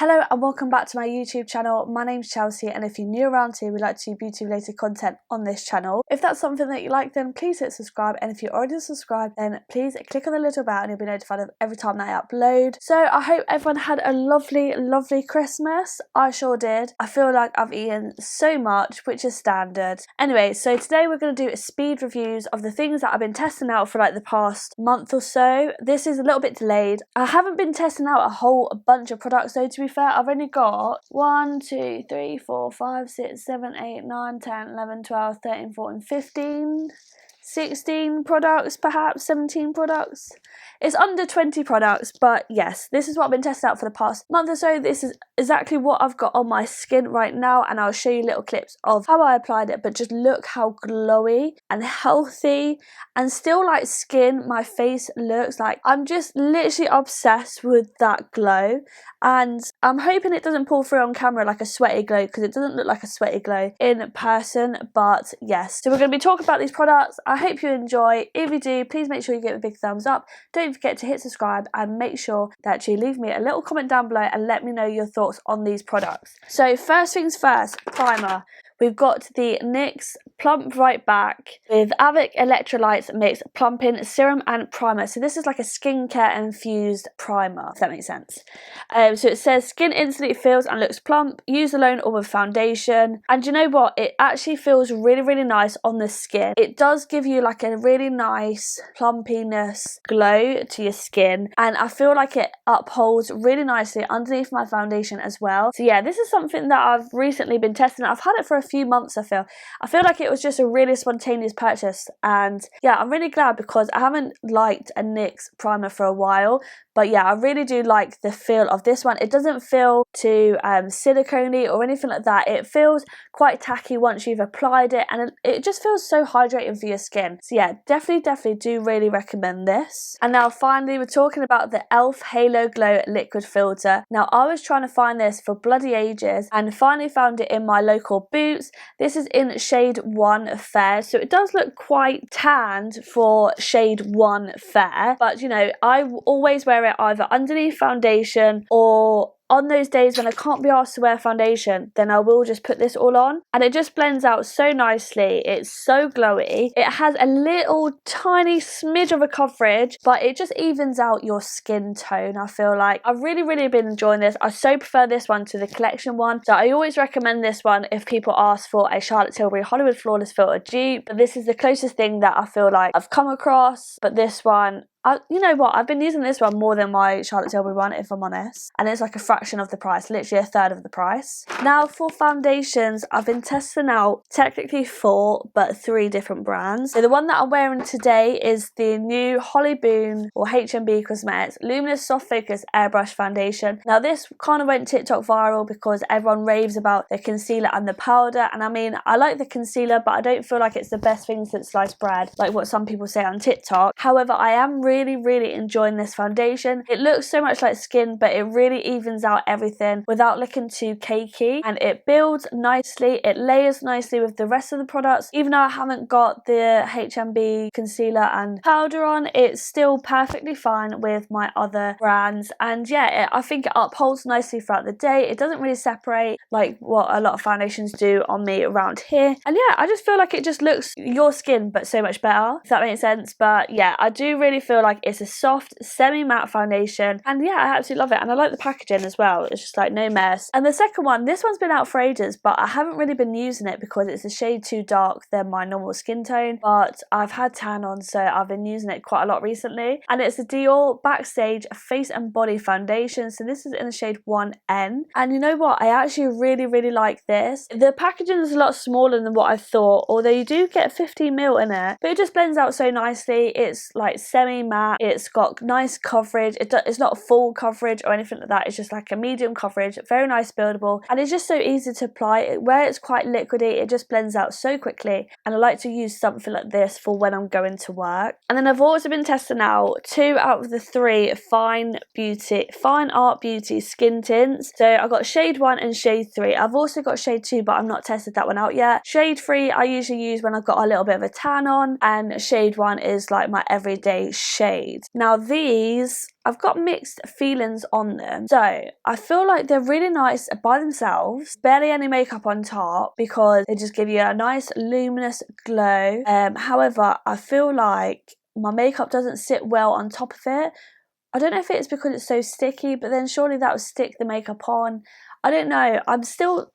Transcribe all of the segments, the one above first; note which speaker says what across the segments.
Speaker 1: Hello and welcome back to my YouTube channel. My name's Chelsea, and if you're new around here, we like to do beauty related content on this channel. If that's something that you like, then please hit subscribe, and if you're already subscribed, then please click on the little bell and you'll be notified of every time that I upload. So I hope everyone had a lovely Christmas. I sure did. I feel like I've eaten so much, which is standard. Anyway, so today we're going to do speed reviews of the things that I've been testing out for like the past month or so. This is a little bit delayed. I haven't been testing out a whole bunch of products though, to be fair. I've only got 1, 2, 3, 4, 5, 6, 7, 8, 9, 10, 11, 12, 13, 14, 15, 16 products, perhaps 17 products. It's under 20 products, but yes, this is what I've been testing out for the past month or so. This is exactly what I've got on my skin right now, and I'll show you little clips of how I applied it, but just look how glowy and healthy and still like skin my face looks like. I'm just literally obsessed with that glow, and I'm hoping it doesn't pull through on camera like a sweaty glow, because it doesn't look like a sweaty glow in person. But yes, so we're going to be talking about these products. I hope you enjoy. If you do, please make sure you give it a big thumbs up. Don't forget to hit subscribe, and make sure that you leave me a little comment down below and let me know your thoughts on these products. So first things first, primer. We've got the NYX Plump Right Back with Avec Electrolytes Mix Plumping Serum and Primer. So this is like a skincare infused primer, if that makes sense. So it says skin instantly feels and looks plump, use alone or with foundation. And you know what? It actually feels really nice on the skin. It does give you like a really nice plumpiness glow to your skin, and I feel like it upholds really nicely underneath my foundation as well. So yeah, this is something that I've recently been testing. I've had it for a few months. I feel like it was just a really spontaneous purchase, and yeah, I'm really glad because I haven't liked a NYX primer for a while. But yeah, I really do like the feel of this one. It doesn't feel too silicone-y or anything like that. It feels quite tacky once you've applied it, and it just feels so hydrating for your skin. So yeah, definitely do really recommend this. And now finally, we're talking about the e.l.f. Halo Glow Liquid Filter. Now I was trying to find this for bloody ages and finally found it in my local Boots. This is in shade 1 Fair, so it does look quite tanned for shade 1 Fair, but you know, I always wear it either underneath foundation, or on those days when I can't be asked to wear foundation, then I will just put this all on, and it just blends out so nicely. It's so glowy. It has a little tiny smidge of a coverage, but it just evens out your skin tone. I feel like I've really been enjoying this. I so prefer this one to the collection one, so I always recommend this one if people ask for a Charlotte Tilbury Hollywood Flawless Filter dupe. But this is the closest thing that I feel like I've come across. But this one, you know what, I've been using this one more than my Charlotte Tilbury one, if I'm honest, and it's like a fraction of the price, literally a third of the price. Now for foundations, I've been testing out technically 4 but 3 different brands. So the one that I'm wearing today is the new Holly Boone or HMB Cosmetics Luminous Soft Focus Airbrush Foundation. Now this kind of went TikTok viral because everyone raves about the concealer and the powder, and I mean, I like the concealer, but I don't feel like it's the best thing since sliced bread, like what some people say on TikTok. However, I am really enjoying this foundation. It looks so much like skin, but it really evens out everything without looking too cakey, and it builds nicely. It layers nicely with the rest of the products. Even though I haven't got the HMB concealer and powder on, it's still perfectly fine with my other brands. And yeah, I think it upholds nicely throughout the day. It doesn't really separate like what a lot of foundations do on me around here. And yeah, I just feel like it just looks your skin but so much better, if that makes sense. But yeah, I do really feel like it's a soft semi-matte foundation, and yeah, I absolutely love it. And I like the packaging as well. It's just like no mess. And the second one, this one's been out for ages, but I haven't really been using it because it's a shade too dark than my normal skin tone, but I've had tan on, so I've been using it quite a lot recently. And it's the Dior Backstage Face and Body Foundation. So this is in the shade 1N, and you know what, I actually really like this. The packaging is a lot smaller than what I thought, although you do get 15ml in it, but it just blends out so nicely. It's like semi-matte, it's got nice coverage. It's not full coverage or anything like that. It's just like a medium coverage, very nice buildable, and it's just so easy to apply. Where it's quite liquidy, it just blends out so quickly, and I like to use something like this for when I'm going to work. And then I've also been testing out 2 out of the 3 Fine Art Beauty skin tints. So I got shade 1 and shade 3. I've also got shade 2, but I've not tested that one out yet. Shade 3 I usually use when I've got a little bit of a tan on, and shade 1 is like my everyday shades. Now these, I've got mixed feelings on them. So I feel like they're really nice by themselves, barely any makeup on top because they just give you a nice luminous glow. However, I feel like my makeup doesn't sit well on top of it. I don't know if it's because it's so sticky, but then surely that would stick the makeup on. I don't know. I'm still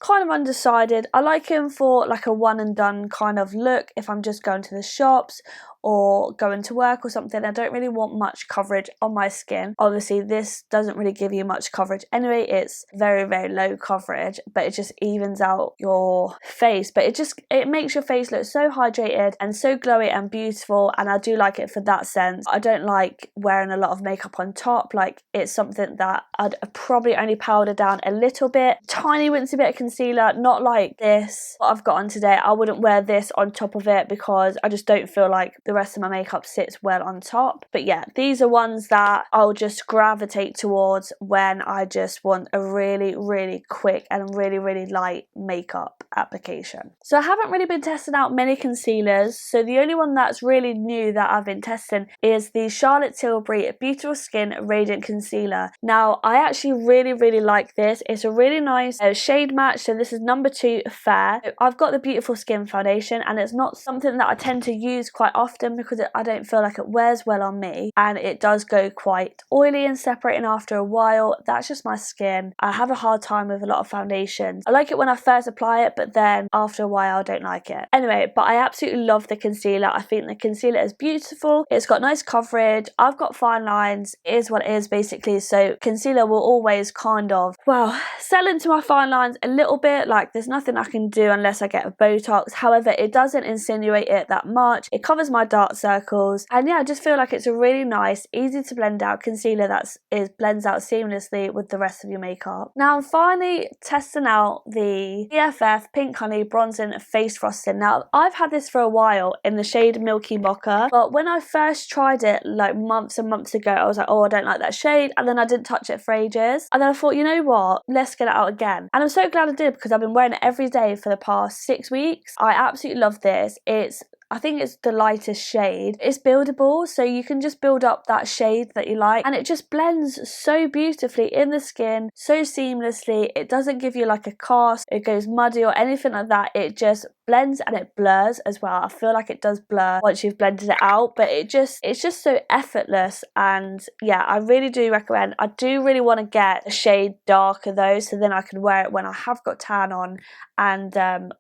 Speaker 1: kind of undecided. I like him for like a one and done kind of look if I'm just going to the shops or going to work or something. I don't really want much coverage on my skin. Obviously this doesn't really give you much coverage anyway. It's very, very low coverage, but it just evens out your face. But it makes your face look so hydrated and so glowy and beautiful, and I do like it for that sense. I don't like wearing a lot of makeup on top. Like, it's something that I'd probably only powder down a little bit, tiny winsy bit of concealer, not like this what I've got on today. I wouldn't wear this on top of it because I just don't feel like the rest of my makeup sits well on top. But yeah, these are ones that I'll just gravitate towards when I just want a really, really quick and really, really light makeup application. So I haven't really been testing out many concealers, so the only one that's really new that I've been testing is the Charlotte Tilbury Beautiful Skin Radiant Concealer. Now I actually really, really like this. It's a really nice shade match, so this is number 2 Fair. I've got the Beautiful Skin foundation and it's not something that I tend to use quite often because I don't feel like it wears well on me, and it does go quite oily and separating after a while. That's just my skin. I have a hard time with a lot of foundations. I like it when I first apply it, but then after a while I don't like it. Anyway, but I absolutely love the concealer. I think the concealer is beautiful. It's got nice coverage. I've got fine lines. It is what it is basically, so concealer will always kind of, well, sell into my fine lines a little bit. Like, there's nothing I can do unless I get a Botox. However, it doesn't insinuate it that much. It covers my dark circles, and yeah, I just feel like it's a really nice, easy to blend out concealer that blends out seamlessly with the rest of your makeup. Now I'm finally testing out the BFF Pink Honey Bronzing Face Frosting. Now I've had this for a while in the shade Milky Mocha, but when I first tried it like months and months ago, I was like, oh, I don't like that shade, and then I didn't touch it for ages, and then I thought, you know what, let's get it out again. And I'm so glad I did because I've been wearing it every day for the past 6 weeks. I absolutely love this. I think it's the lightest shade. It's buildable, so you can just build up that shade that you like, and it just blends so beautifully in the skin, so seamlessly. It doesn't give you like a cast, it goes muddy or anything like that. It just blends and it blurs as well. I feel like it does blur once you've blended it out, but it's just so effortless. And yeah, I really do recommend. I do really want to get a shade darker though, so then I can wear it when I have got tan on and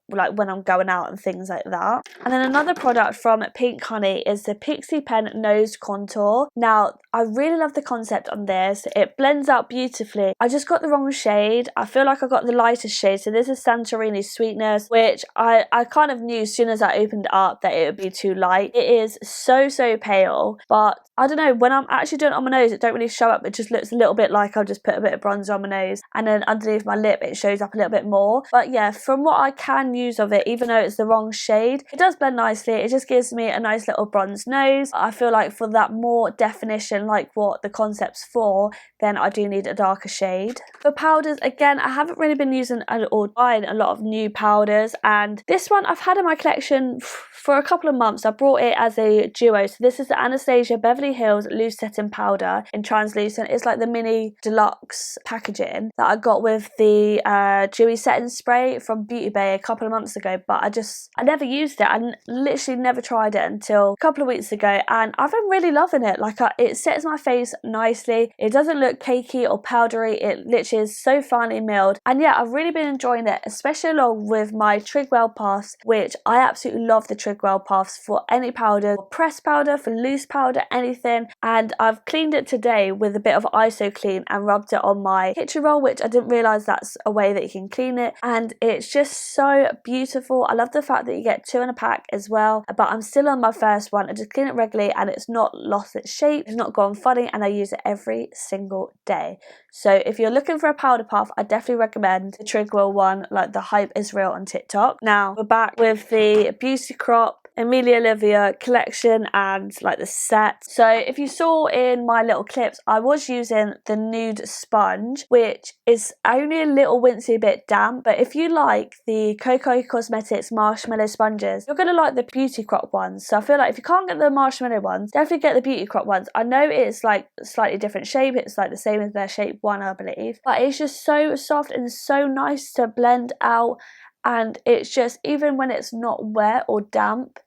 Speaker 1: like when I'm going out and things like that. And then another product from Pink Honey is the Pixie Pen Nose Contour. Now I really love the concept on this. It blends out beautifully. I just got the wrong shade. I feel like I got the lightest shade, so this is Santorini Sweetness, which I kind of knew as soon as I opened it up that it would be too light. It is so pale, but I don't know, when I'm actually doing it on my nose, it don't really show up. It just looks a little bit like I've just put a bit of bronzer on my nose, and then underneath my lip it shows up a little bit more. But yeah, from what I can use of it, even though it's the wrong shade, it does blend nicely. It just gives me a nice little bronze nose. I feel like for that more definition, like what the concept's for, then I do need a darker shade. For powders, again, I haven't really been using or buying a lot of new powders, and this one I've had in my collection for a couple of months. I brought it as a duo, so this is the Anastasia Beverly Hills Loose Setting Powder in translucent. It's like the mini deluxe packaging that I got with the dewy setting spray from BEAUTYBAY a couple of months ago, but I never used it. I literally never tried it until a couple of weeks ago, and I've been really loving it. Like, it sets my face nicely. It doesn't look cakey or powdery. It literally is so finely milled, and yeah, I've really been enjoying it, especially along with my Trigwell puffs, which I absolutely love the Trigwell puffs for any powder, for pressed powder, for loose powder, anything. And I've cleaned it today with a bit of ISO clean and rubbed it on my kitchen roll, which I didn't realise that's a way that you can clean it, and it's just so beautiful. I love the fact that you get 2 in a pack as well, but I'm still on my first one. I just clean it regularly and it's not lost its shape, it's not gone funny, and I use it every single day. So if you're looking for a powder puff, I definitely recommend the Trigwell one. Like, the hype is real on TikTok. Now we're back with the Beauty Crop Amelia Olivia collection and like the set. So if you saw in my little clips, I was using the Nude sponge, which is only a little wincy bit damp, but if you like the Coco Cosmetics marshmallow sponges, you're gonna like the Beauty Crop ones. So I feel like if you can't get the marshmallow ones, definitely get the Beauty Crop ones. I know it's like a slightly different shape, it's like the same as their shape 1, I believe, but it's just so soft and so nice to blend out. And it's just, even when it's not wet or damp,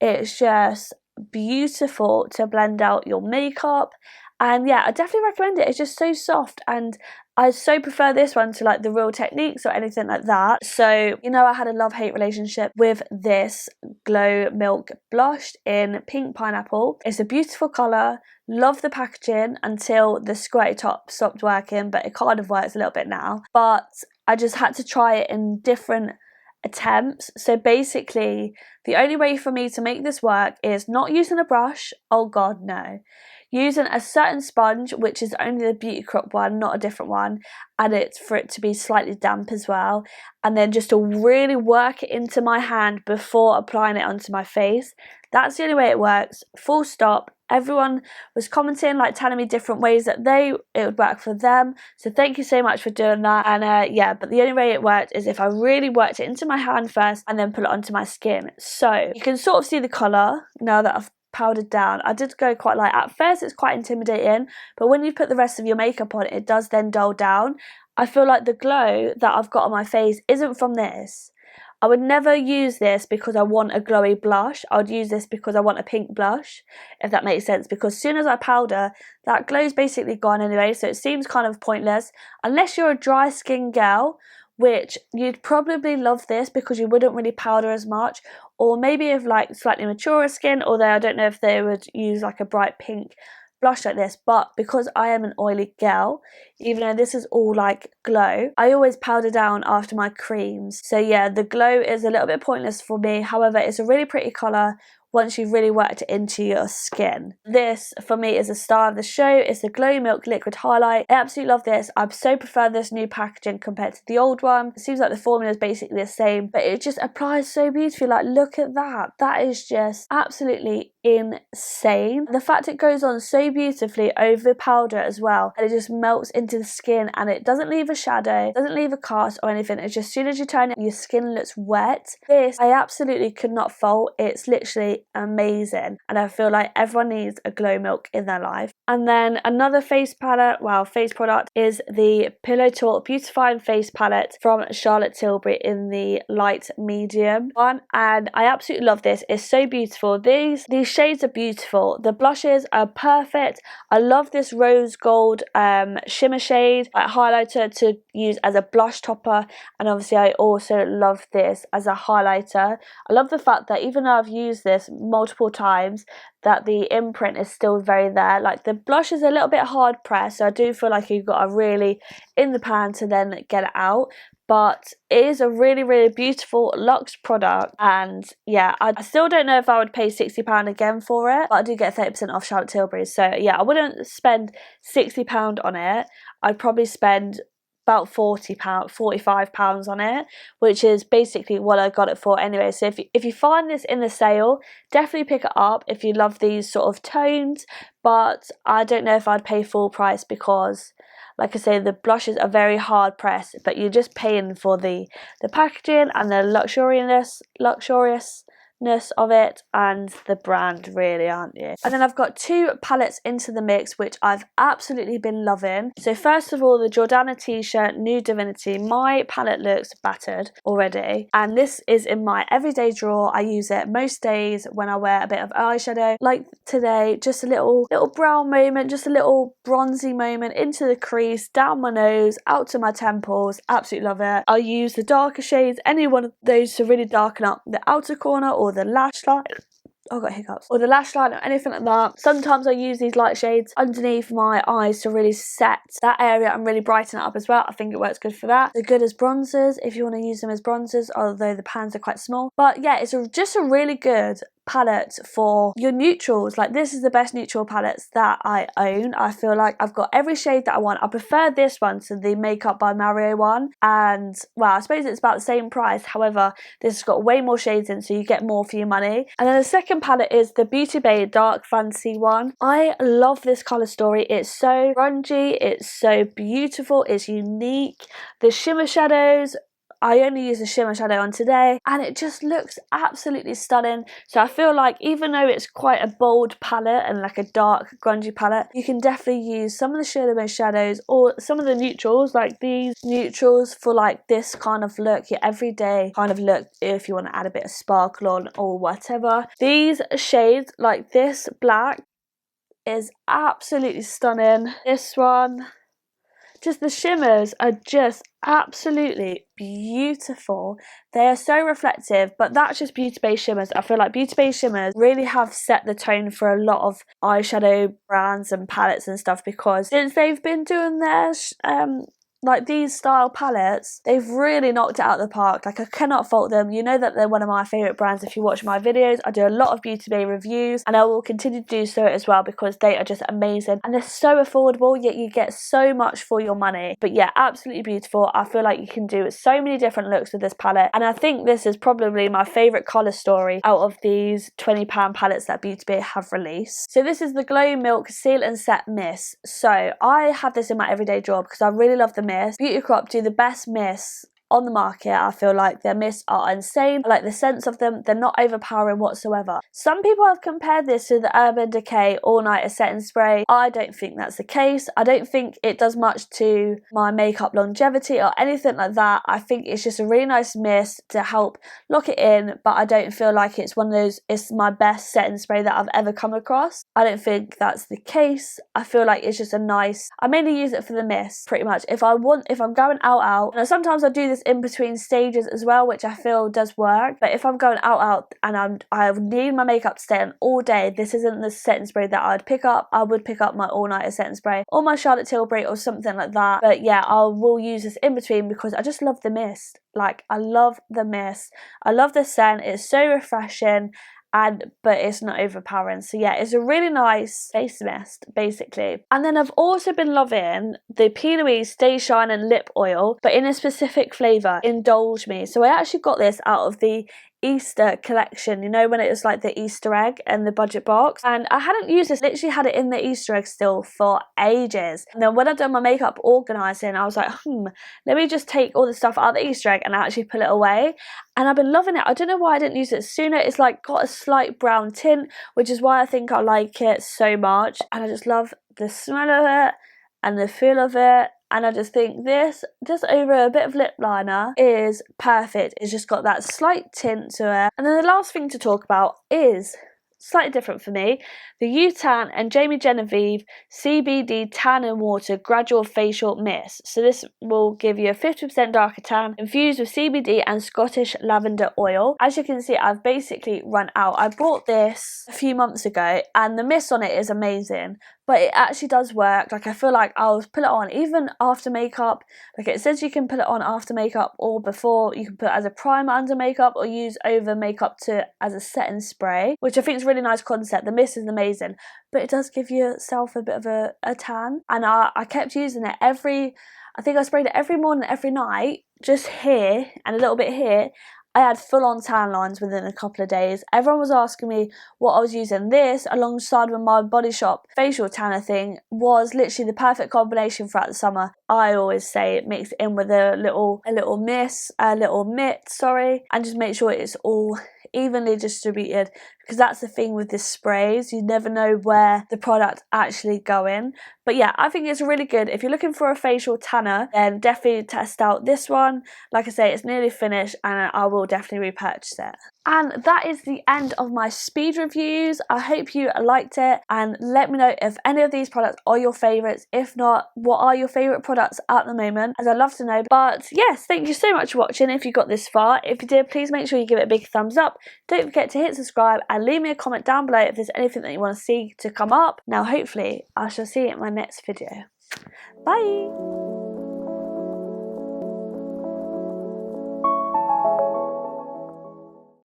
Speaker 1: it's just beautiful to blend out your makeup. And yeah, I definitely recommend it. It's just so soft, and I so prefer this one to like the Real Techniques or anything like that. So, you know, I had a love-hate relationship with this Glow Milk blush in Pink Pineapple. It's a beautiful colour. Love the packaging until the squirty top stopped working, but it kind of works a little bit now. But I just had to try it in different attempts. So basically, the only way for me to make this work is not using a brush. Oh god, no. Using a certain sponge, which is only the Beauty Crop one, not a different one, and it's for it to be slightly damp as well, and then just to really work it into my hand before applying it onto my face. That's the only way it works, full stop. Everyone was commenting, like telling me different ways that it would work for them, so thank you so much for doing that. And yeah, but the only way it worked is if I really worked it into my hand first and then put it onto my skin. So you can sort of see the colour now that I've powdered down. I did go quite light. At first it's quite intimidating, but when you put the rest of your makeup on, it does then dull down. I feel like the glow that I've got on my face isn't from this. I would never use this because I want a glowy blush. I would use this because I want a pink blush, if that makes sense, because as soon as I powder, that glow's basically gone anyway, so it seems kind of pointless. Unless you're a dry skin girl, which you'd probably love this because you wouldn't really powder as much, or maybe if like slightly maturer skin, although I don't know if they would use like a bright pink blush like this. But because I am an oily girl, even though this is all like glow, I always powder down after my creams. So yeah, the glow is a little bit pointless for me. However, it's a really pretty colour once you've really worked it into your skin. This, for me, is a star of the show. It's the Glow Milk Liquid Highlight. I absolutely love this. I so prefer this new packaging compared to the old one. It seems like the formula is basically the same, but it just applies so beautifully. Like, look at that. That is just absolutely insane. The fact it goes on so beautifully over powder as well, and it just melts into the skin, and it doesn't leave a shadow, doesn't leave a cast or anything. It's just, as soon as you turn it, your skin looks wet. This, I absolutely could not fault. It's literally amazing, and I feel like everyone needs a Glow Milk in their life. And then another face product is the Pillow Talk Beautifying Face Palette from Charlotte Tilbury in the light medium one, and I absolutely love this. It's so beautiful. These shades are beautiful. The blushes are perfect. I love this rose gold shimmer shade, like highlighter to use as a blush topper, and obviously I also love this as a highlighter. I love the fact that even though I've used this multiple times, that the imprint is still very there. Like, the blush is a little bit hard pressed, so I do feel like you've got to really in the pan to then get it out. But it is a really, really beautiful luxe product, and yeah, I still don't know if I would pay £60 again for it, but I do get 30% off Charlotte Tilbury, so yeah, I wouldn't spend £60 on it. I'd probably spend about £45 on it, which is basically what I got it for anyway. So if you find this in the sale, definitely pick it up if you love these sort of tones, but I don't know if I'd pay full price because, like I say, the blushes are very hard pressed, but you're just paying for the packaging and the luxuriousness of it and the brand, really, aren't you? And then I've got two palettes into the mix which I've absolutely been loving. So first of all, the Jordana t-shirt Nude Divinity. My palette looks battered already, and this is in my everyday drawer. I use it most days when I wear a bit of eyeshadow, like today, just a little brown moment, just a little bronzy moment into the crease, down my nose, out to my temples. Absolutely love it. I'll use the darker shades, any one of those, to really darken up the outer corner or the lash line. I got hiccups. Or the lash line or anything like that. Sometimes I use these light shades underneath my eyes to really set that area and really brighten it up as well. I think it works good for that. They're good as bronzers if you want to use them as bronzers, although the pans are quite small. But yeah, it's just a really good palettes for your neutrals. Like, this is the best neutral palettes that I own. I feel like I've got every shade that I want. I prefer this one to the Makeup by Mario one, and well, I suppose it's about the same price. However, this has got way more shades in, so you get more for your money. And then the second palette is the BEAUTYBAY Dark Fantasy one. I love this colour story. It's so grungy, it's so beautiful, it's unique. The shimmer shadows, I only use a shimmer shadow on today, and it just looks absolutely stunning. So I feel like even though it's quite a bold palette and like a dark grungy palette, you can definitely use some of the shimmer shadows or some of the neutrals, like these neutrals, for like this kind of look, your everyday kind of look, if you want to add a bit of sparkle on or whatever. These shades, like this black, is absolutely stunning. This one, just the shimmers are just absolutely beautiful. They are so reflective, but that's just BEAUTYBAY shimmers. I feel like BEAUTYBAY shimmers really have set the tone for a lot of eyeshadow brands and palettes and stuff, because since they've been doing their like these style palettes, they've really knocked it out of the park. Like, I cannot fault them. You know that they're one of my favourite brands if you watch my videos. I do a lot of BEAUTYBAY reviews, and I will continue to do so as well, because they are just amazing and they're so affordable, yet you get so much for your money. But yeah, absolutely beautiful. I feel like you can do so many different looks with this palette, and I think this is probably my favourite colour story out of these £20 palettes that BEAUTYBAY have released. So this is the Glow Milk Seal and Set Mist. So I have this in my everyday drawer because I really love the mist. Beauty Crop do the best mists on the market. I feel like their mists are insane. I like the scents of them. They're not overpowering whatsoever. Some people have compared this to the Urban Decay All Nighter Setting Spray. I don't think that's the case. I don't think it does much to my makeup longevity or anything like that. I think it's just a really nice mist to help lock it in, but I don't feel like it's one of those, it's my best setting spray that I've ever come across. I don't think that's the case. I feel like it's just a nice, I mainly use it for the mist pretty much. If I'm going out, and sometimes I do this in between stages as well, which I feel does work, but if I'm going out and I need my makeup to stay on all day, this isn't the setting spray that I'd pick up. I would pick up my All Nighter setting spray or my Charlotte Tilbury or something like that. But yeah, I will use this in between because I just love the mist. Like, I love the mist. I love the scent. It's so refreshing, but it's not overpowering. So yeah, it's a really nice face mist basically. And then I've also been loving the P. Louise Stay Shine and Lip Oil, but in a specific flavour, Indulge Me. So I actually got this out of the Easter collection, you know, when it was like the Easter egg and the budget box, and I hadn't used this, literally had it in the Easter egg still for ages. And then when I'd done my makeup organising, I was like, let me just take all the stuff out of the Easter egg and actually put it away. And I've been loving it. I don't know why I didn't use it sooner. It's like got a slight brown tint, which is why I think I like it so much, and I just love the smell of it and the feel of it. And I just think this, just over a bit of lip liner, is perfect. It's just got that slight tint to it. And then the last thing to talk about is slightly different for me, the UTAN and Jamie Genevieve CBD Tan and Water Gradual Facial Mist. So this will give you a 50% darker tan infused with CBD and Scottish lavender oil. As you can see, I've basically run out. I bought this a few months ago and the mist on it is amazing, but it actually does work. Like, I feel like I'll put it on even after makeup. Like, it says you can put it on after makeup or before. You can put it as a primer under makeup or use over makeup as a setting spray, which I think is a really nice concept. The mist is amazing, but it does give yourself a bit of a tan. And I kept using it I think I sprayed it every morning, every night, just here and a little bit here. I had full-on tan lines within a couple of days. Everyone was asking me what I was using. This, alongside with my Body Shop facial tanner thing, was literally the perfect combination throughout the summer. I always say mix it in with a little mitt, and just make sure it's all evenly distributed, because that's the thing with the sprays, you never know where the product actually going. But yeah, I think it's really good. If you're looking for a facial tanner, then definitely test out this one. Like I say, it's nearly finished and I will definitely repurchase it. And that is the end of my speed reviews. I hope you liked it, and let me know if any of these products are your favourites. If not, what are your favourite products at the moment, as I'd love to know. But yes, thank you so much for watching if you got this far. If you did, please make sure you give it a big thumbs up. Don't forget to hit subscribe and leave me a comment down below if there's anything that you want to see to come up. Now hopefully I shall see you in my next video. Bye!